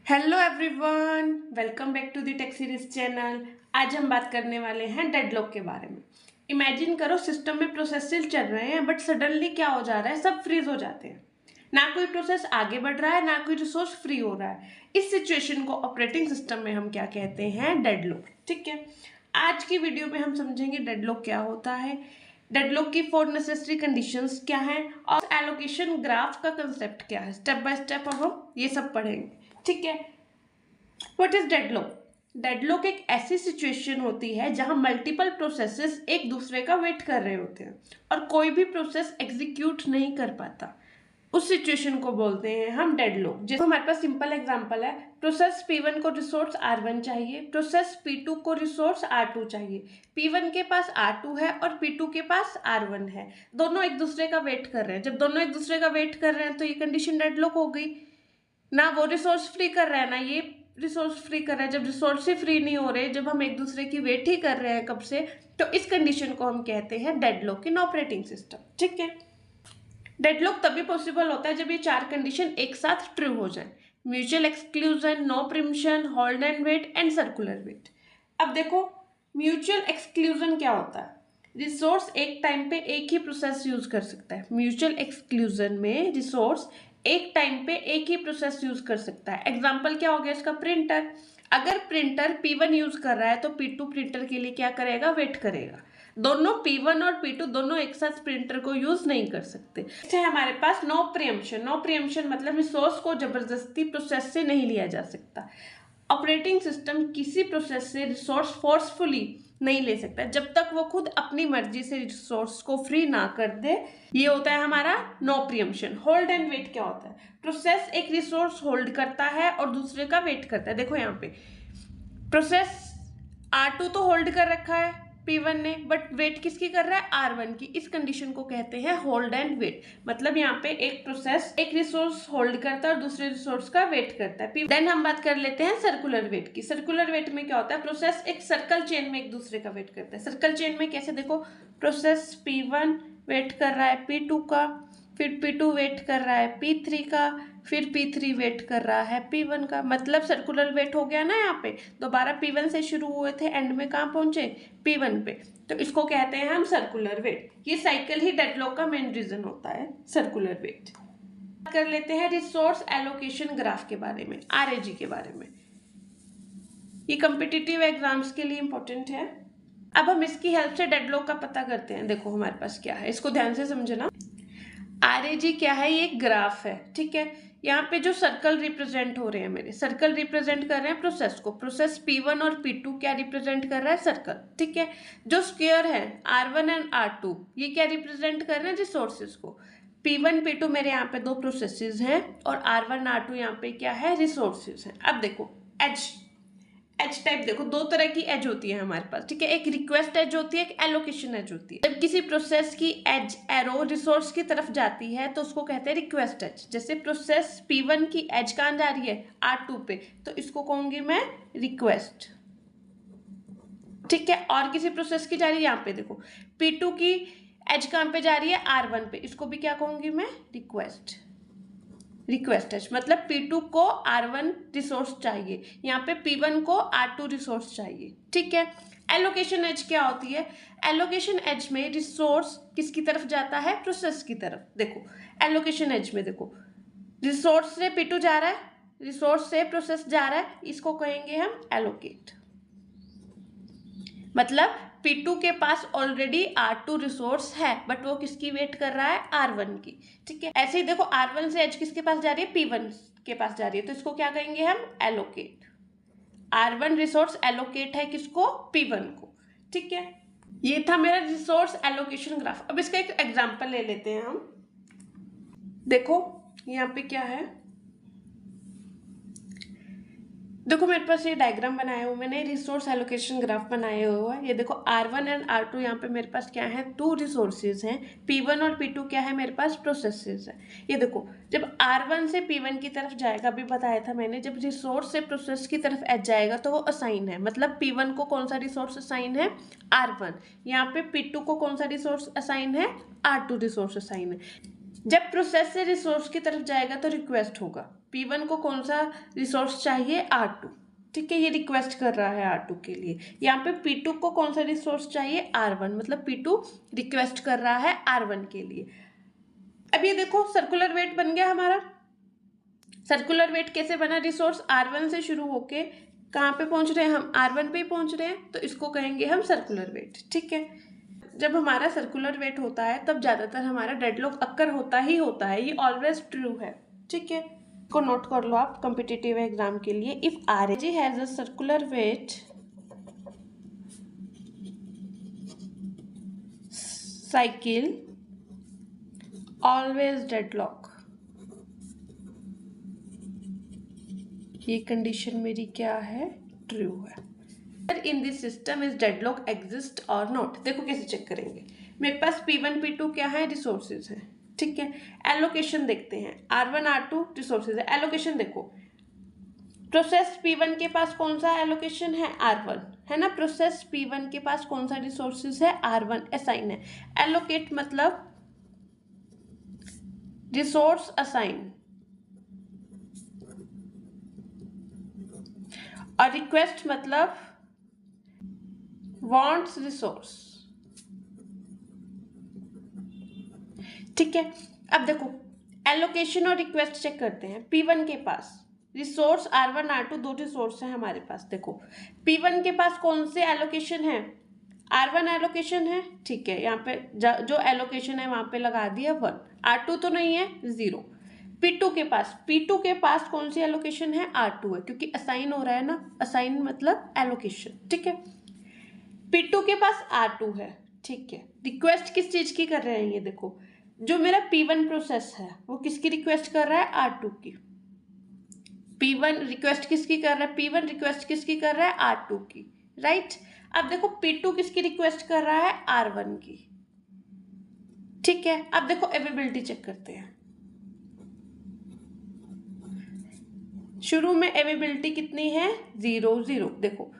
Hello everyone, welcome back to the tech series channel. आज हम बात करने वाले हैं डेडलॉक के बारे में। इमेजिन करो सिस्टम में प्रोसेसेस चल रहे हैं बट सडनली क्या हो जा रहा है, सब फ्रीज हो जाते हैं। ना कोई प्रोसेस आगे बढ़ रहा है, ना कोई रिसोर्स फ्री हो रहा है। इस सिचुएशन को ऑपरेटिंग सिस्टम में हम क्या कहते हैं, डेडलॉक। ठीक है, आज की वीडियो में हम समझेंगे डेडलॉक क्या होता है, डेडलॉक की 4 नेसेसरी कंडीशंस क्या हैं और एलोकेशन ग्राफ का कंसेप्ट क्या है। स्टेप बाय स्टेप अब हम ये सब पढ़ेंगे। ठीक है, व्हाट इज डेडलॉक? डेडलॉक एक ऐसी सिचुएशन होती है जहां मल्टीपल प्रोसेसेस एक दूसरे का वेट कर रहे होते हैं और कोई भी प्रोसेस एग्जीक्यूट नहीं कर पाता। उस सिचुएशन को बोलते हैं हम डेडलॉक। जैसे हमारे पास सिंपल एग्जांपल है, प्रोसेस P1 को रिसोर्स R1 चाहिए, प्रोसेस P2 को रिसोर्स R2 चाहिए। P1 के पास R2 है और P2 के पास R1 है। दोनों एक दूसरे का वेट कर रहे हैं। जब दोनों एक दूसरे का वेट कर रहे हैं तो ये कंडीशन डेडलॉक हो गई। ना वो रिसोर्स फ्री कर रहा है, ना ये रिसोर्स फ्री कर रहा है। जब रिसोर्स ही फ्री नहीं हो रहे, जब हम एक दूसरे की वेट ही कर रहे हैं कब से, तो इस कंडीशन को हम कहते हैं डेडलॉक इन ऑपरेटिंग सिस्टम। ठीक है, डेडलॉक तभी पॉसिबल होता है जब ये 4 कंडीशन एक साथ ट्रू हो जाए: mutual exclusion, no preemption, hold and wait and circular wait. अब देखो, म्यूचुअल एक्सक्लूजन क्या होता है? रिसोर्स एक टाइम पे एक ही प्रोसेस यूज कर सकता है। म्यूचुअल एक्सक्लूजन में रिसोर्स एक टाइम पे एक ही प्रोसेस यूज कर सकता है। एग्जाम्पल क्या हो गया इसका? प्रिंटर। अगर प्रिंटर P1 यूज कर रहा है तो P2 प्रिंटर के लिए क्या करेगा? वेट करेगा। दोनों P1 और P2 दोनों एक साथ प्रिंटर को यूज नहीं कर सकते। इससे हमारे पास नो प्रीएम्पशन। नो प्रीएम्पशन मतलब रिसोर्स को जबरदस्ती प्रोसेस से नहीं लिया जा सकता। ऑपरेटिंग सिस्टम किसी प्रोसेस से रिसोर्स फोर्सफुली नहीं ले सकता जब तक वो खुद अपनी मर्जी से रिसोर्स को फ्री ना कर दे। ये होता है हमारा no preemption. Hold and wait क्या होता है? प्रोसेस एक रिसोर्स होल्ड करता है और दूसरे का वेट करता है। देखो यहाँ पे प्रोसेस R2 तो होल्ड कर रखा है P1 ने, बट वेट किसकी कर रहा है? R1 की। इस कंडीशन को कहते हैं होल्ड एंड वेट। मतलब यहाँ पे एक प्रोसेस एक रिसोर्स होल्ड करता है और दूसरे रिसोर्स का वेट करता है। देन हम बात कर लेते हैं सर्कुलर वेट की। सर्कुलर वेट में क्या होता है? प्रोसेस एक सर्कल चेन में एक दूसरे का वेट करता है। सर्कल चेन में कैसे? देखो, प्रोसेस P1 वेट कर रहा है P2 का, फिर P2 वेट कर रहा है P3 का, फिर P3 वेट कर रहा है P1 का। मतलब सर्कुलर वेट हो गया ना। यहाँ पे दोबारा P1 से शुरू हुए थे, एंड में कहाँ पहुंचे? P1 पे। तो इसको कहते हैं हम सर्कुलर वेट। ये साइकिल ही डेडलॉक का मेन रीजन होता है, सर्कुलर वेट। बात कर लेते हैं रिसोर्स एलोकेशन ग्राफ के बारे में, RAG के बारे में। ये कॉम्पिटिटिव एग्जाम्स के लिए इंपॉर्टेंट है। अब हम इसकी हेल्प से डेडलॉक का पता करते हैं। देखो हमारे पास क्या है, इसको ध्यान से समझना। RAG क्या है? ये एक ग्राफ है। ठीक है, यहाँ पे जो सर्कल रिप्रेजेंट हो रहे हैं, मेरे सर्कल रिप्रेजेंट कर रहे हैं प्रोसेस को। प्रोसेस P1 और P2 क्या रिप्रेजेंट कर रहा है? सर्कल। ठीक है, जो स्क्वायर है R1 एंड R2 ये क्या रिप्रेजेंट कर रहे हैं? रिसोर्सेज को। P1 P2 मेरे यहाँ पे 2 प्रोसेसेस हैं और R1 R2 यहाँ पे क्या है? रिसोर्सेज हैं। अब देखो एज टाइप, देखो 2 तरह की एज होती है हमारे पास। ठीक है, एक रिक्वेस्ट एज होती है, एक एलोकेशन एज होती है। जब किसी प्रोसेस की एज एरो रिसोर्स की तरफ जाती है तो उसको कहते हैं रिक्वेस्ट एज। जैसे प्रोसेस P1 की एज कहाँ जा रही है? R2 पे, तो इसको कहूंगी मैं रिक्वेस्ट। ठीक है, और किसी प्रोसेस की जा रही है, यहाँ पे देखो P2 की एज कहाँ पे जा रही है? R1 पे, इसको भी क्या कहूंगी मैं? Request edge. मतलब P2 को R1 रिसोर्स चाहिए, यहाँ पे P1 को R2 रिसोर्स चाहिए। ठीक है, एलोकेशन एज क्या होती है? एलोकेशन एज में रिसोर्स किसकी तरफ जाता है? प्रोसेस की तरफ। देखो एलोकेशन एज में देखो, रिसोर्स से P2 जा रहा है, रिसोर्स से प्रोसेस जा रहा है, इसको कहेंगे हम एलोकेट। मतलब P2 के पास ऑलरेडी R2 रिसोर्स है बट वो किसकी वेट कर रहा है? R1 की। ठीक है, ऐसे ही देखो R1 से एज किसके पास जा रही है? P1 के पास जा रही है, तो इसको क्या कहेंगे हम? एलोकेट। R1 रिसोर्स एलोकेट है किसको? P1 को। ठीक है, ये था मेरा रिसोर्स एलोकेशन ग्राफ। अब इसका एक एग्जाम्पल ले लेते हैं हम। देखो यहाँ पे क्या है, देखो मेरे पास ये डायग्राम बनाया हुआ मैंने, रिसोर्स एलोकेशन ग्राफ बनाया हुआ है। ये देखो R1 एंड R2 यहाँ पे मेरे पास क्या है? 2 रिसोर्सेज हैं। P1 और P2 क्या है? मेरे पास प्रोसेसेस है। ये देखो जब R1 से P1 की तरफ जाएगा, अभी बताया था मैंने, जब रिसोर्स से प्रोसेस की तरफ एज जाएगा तो वो असाइन है। मतलब P1 को कौन सा रिसोर्स असाइन है? R1। यहाँ पे P2 को कौन सा रिसोर्स असाइन है? R2 रिसोर्स असाइन है। जब प्रोसेस से रिसोर्स की तरफ जाएगा तो रिक्वेस्ट होगा। P1 को कौन सा रिसोर्स चाहिए, R2, ठीक है, ये रिक्वेस्ट कर रहा है R2 के लिए। यहाँ पे P2 को कौन सा रिसोर्स चाहिए, R1, मतलब P2 रिक्वेस्ट कर रहा है R1 के लिए। अब ये देखो सर्कुलर वेट बन गया हमारा। सर्कुलर वेट कैसे बना, रिसोर्स R1 से शुरू होके कहाँ पे पहुंच रहे हैं हम, R1 पे ही पहुंच रहे हैं, तो इसको कहेंगे हम सर्कुलर वेट, ठीक है। जब हमारा सर्कुलर वेट होता है तब ज्यादातर हमारा डेडलॉक अक्कर होता है, ये ऑलवेज ट्रू है, ठीक है। को नोट कर लो आप कॉम्पिटिटिव एग्जाम के लिए। If RAG has a circular wait cycle always deadlock, ये कंडीशन मेरी क्या है, ट्रू है। In this system is deadlock exist और नॉट, देखो कैसे चेक करेंगे। मेरे पास P1 P2 क्या है, रिसोर्सेज है, ठीक है। एलोकेशन देखते हैं, R1 R2 रिसोर्सेज है। एलोकेशन देखो, प्रोसेस P1 के पास कौन सा एलोकेशन है, R1 है ना। प्रोसेस P1 के पास कौन सा रिसोर्सेज है, R1, असाइन है। एलोकेट मतलब रिसोर्स असाइन, और रिक्वेस्ट मतलब वांट्स रिसोर्स, ठीक है। अब देखो एलोकेशन और रिक्वेस्ट चेक करते हैं। P1 के पास रिसोर्स R1 R2 दो रिसोर्स हैं हमारे पास। देखो P1 के पास कौन से एलोकेशन है, R1 एलोकेशन है, ठीक है। यहाँ पे जो एलोकेशन है वहां पे लगा दिया 1, R2 तो नहीं है, 0। P2 के पास कौन सी एलोकेशन है, R2 है, क्योंकि असाइन हो रहा है ना, असाइन मतलब एलोकेशन, ठीक है। P2 के पास R2 है, ठीक है। रिक्वेस्ट किस चीज की कर रहे हैं, ये देखो जो मेरा P1 प्रोसेस है वो किसकी रिक्वेस्ट कर रहा है, R2 की। P1 रिक्वेस्ट किसकी कर रहा है, P1 रिक्वेस्ट किसकी कर रहा है, R2 की, राइट। अब देखो P2 किसकी रिक्वेस्ट कर रहा है, R1 की, ठीक है। अब देखो अवेलेबिलिटी चेक करते हैं। शुरू में अवेलेबिलिटी कितनी है, 0 0। देखो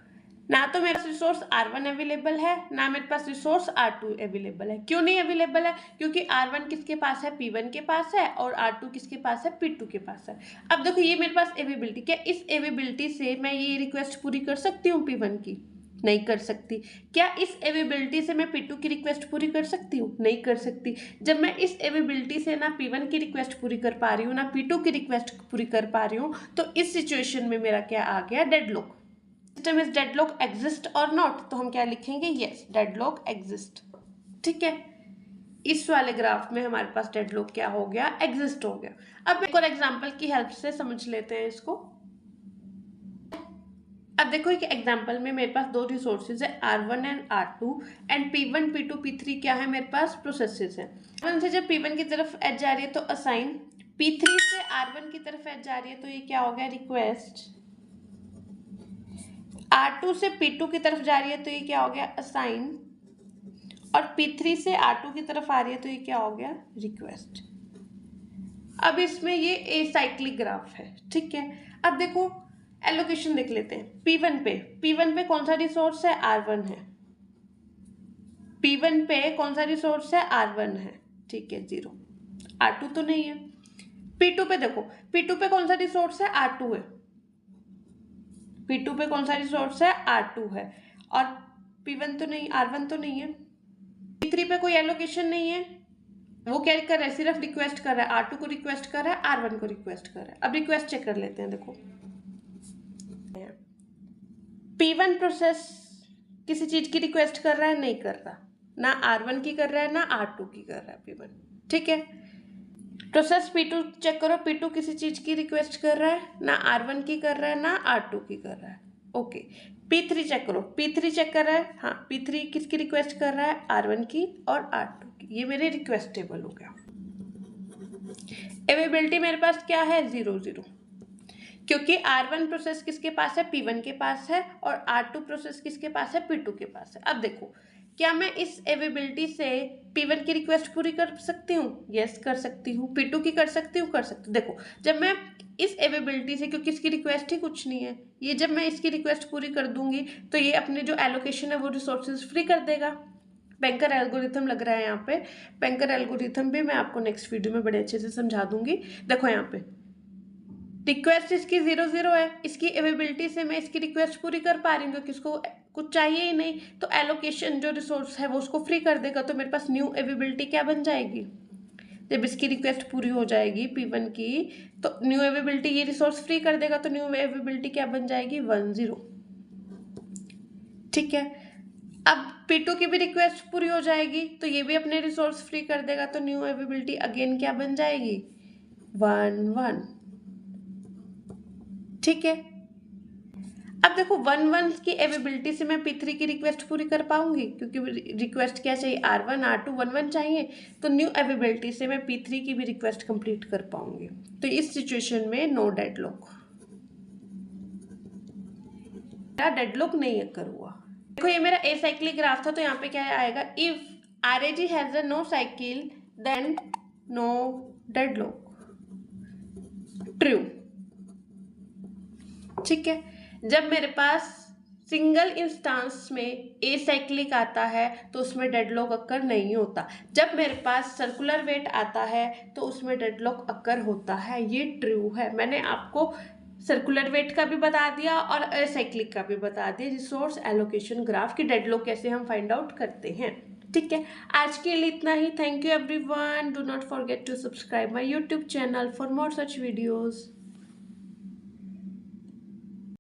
ना तो मेरे पास रिसोर्स R1 अवेलेबल है, ना मेरे पास रिसोर्स R2 अवेलेबल है। क्यों नहीं अवेलेबल है, क्योंकि R1 किसके पास है, P1 के पास है, और R2 किसके पास है, P2 के पास है। अब देखो ये मेरे पास अवेलेबिलिटी, क्या इस अवेलेबिलिटी से मैं ये रिक्वेस्ट पूरी कर सकती हूँ P1 की, नहीं कर सकती। क्या इस अवेलेबिलिटी से मैं P2 की रिक्वेस्ट पूरी कर सकती हूँ, नहीं कर सकती। जब मैं इस अवेलेबिलिटी से ना P1 की रिक्वेस्ट पूरी कर पा रही हूँ, ना P2 की रिक्वेस्ट पूरी कर पा रही हूँ, तो इस सिचुएशन में मेरा क्या आ गया, deadlock. System is deadlock exist और नॉट, तो हम क्या लिखेंगे, यस डेडलॉक एग्जिस्ट, ठीक है। इस वाले ग्राफ में हमारे पास डेडलॉक क्या हो गया, एग्जिस्ट हो गया। अब एक और एग्जांपल की हेल्प से समझ लेते हैं इसको। अब देखो एक एग्जांपल में मेरे पास दो रिसोर्सेज है, R1 and R2, and P1 P2 P3 क्या है, मेरे पास प्रोसेसेस है। R1 से जब P1 की तरफ एज जा रही है तो असाइन, P3 से R1 की तरफ एज जा रही है तो ये क्या हो गया, रिक्वेस्ट। R2 से P2 की तरफ जा रही है तो ये क्या हो गया, असाइन, और P3 से R2 की तरफ आ रही है तो ये क्या हो गया, रिक्वेस्ट। अब इसमें ये एसाइक्लिक ग्राफ है, ठीक है। अब देखो एलोकेशन देख लेते हैं। P1 पे कौन सा रिसोर्स है, R1 है। P1 पे कौन सा रिसोर्स है, R1 है, ठीक है, 0। R2 तो नहीं है। P2 पे देखो, P2 पे कौन सा रिसोर्स है, R2 है। P2 पे कौन सा रिसोर्स है, R2 है, और P1 तो नहीं, R1 तो नहीं है। P3 पे कोई एलोकेशन नहीं है, वो क्या कर रहा है, सिर्फ रिक्वेस्ट कर रहा है, R2 को रिक्वेस्ट कर रहा है, R1 को रिक्वेस्ट कर रहा है। अब रिक्वेस्ट चेक कर लेते हैं। देखो P1 प्रोसेस किसी चीज की रिक्वेस्ट कर रहा है, नहीं कर रहा, ना R1 की कर रहा है, ना R2 की कर रहा है P1, ठीक है। प्रोसेस P2 चेक करो, P2 किसी चीज की रिक्वेस्ट कर रहा है, ना R1 की कर रहा है, ना R2 की कर रहा है, ओके। P3 चेक करो, P3 चेक कर रहा है, हाँ P3 किसकी रिक्वेस्ट कर रहा है, R1 की और R2 की। ये मेरे रिक्वेस्ट टेबल हो गया। अवेलेबिलिटी मेरे पास क्या है, 0 0, क्योंकि R1 प्रोसेस किसके पास है, P1 के पास है, और R2 प्रोसेस किसके पास है, P2 के पास है। अब देखो क्या मैं इस अवेलेबिलिटी से P1 की रिक्वेस्ट पूरी कर सकती हूँ, यस कर सकती हूँ। P2 की कर सकती हूँ, कर सकती हूँ। देखो जब मैं इस अवेलेबिलिटी से, क्योंकि इसकी रिक्वेस्ट ही कुछ नहीं है, ये जब मैं इसकी रिक्वेस्ट पूरी कर दूंगी तो ये अपने जो एलोकेशन है वो रिसोर्सेज फ्री कर देगा। बैंकर एल्गोरिथम लग रहा है यहाँ पे। बैंकर एल्गोरिथम भी मैं आपको नेक्स्ट वीडियो में बड़े अच्छे से समझा दूंगी। देखो यहाँ पे रिक्वेस्ट इसकी 0 है, इसकी अवेलेबिलिटी से मैं इसकी रिक्वेस्ट पूरी कर पा रही हूँ क्योंकि इसको कुछ चाहिए ही नहीं, तो एलोकेशन जो रिसोर्स है वो उसको फ्री कर देगा, तो मेरे पास न्यू अवेलेबिलिटी क्या बन जाएगी, जब इसकी रिक्वेस्ट पूरी हो जाएगी P1 की, तो न्यू अवेलेबिलिटी ये रिसोर्स फ्री कर देगा, तो न्यू अवेलेबिलिटी क्या बन जाएगी 10। ठीक है, अब P2 की भी रिक्वेस्ट पूरी हो जाएगी तो ये भी अपने रिसोर्स फ्री कर देगा, तो न्यू अवेलेबिलिटी अगेन क्या बन जाएगी 1 ठीक है। अब देखो 1 की अवेलेबिलिटी से मैं P3 की रिक्वेस्ट पूरी कर पाऊंगी क्योंकि रिक्वेस्ट क्या चाहिए R1 R2 1 चाहिए, तो न्यू अवेलेबिलिटी से मैं P3 की भी रिक्वेस्ट कंप्लीट कर पाऊंगी। तो इस सिचुएशन में नो डेडलॉक, डेडलॉक नहीं अकर हुआ। देखो ये मेरा एसाइक्लिक ग्राफ था, तो यहाँ पे क्या आएगा, if RAG has a no cycle then no deadlock, true. ठीक है, जब मेरे पास सिंगल इंस्टांस में एसाइक्लिक आता है तो उसमें डेडलॉक अक्कर नहीं होता, जब मेरे पास सर्कुलर वेट आता है तो उसमें डेडलॉक अक्कर होता है, ये ट्रू है। मैंने आपको सर्कुलर वेट का भी बता दिया और एसाइक्लिक का भी बता दिया, रिसोर्स एलोकेशन ग्राफ की डेडलॉक कैसे हम फाइंड आउट करते हैं। ठीक है, आज के लिए इतना ही। Thank you everyone, do not forget to subscribe my YouTube channel for more such videos.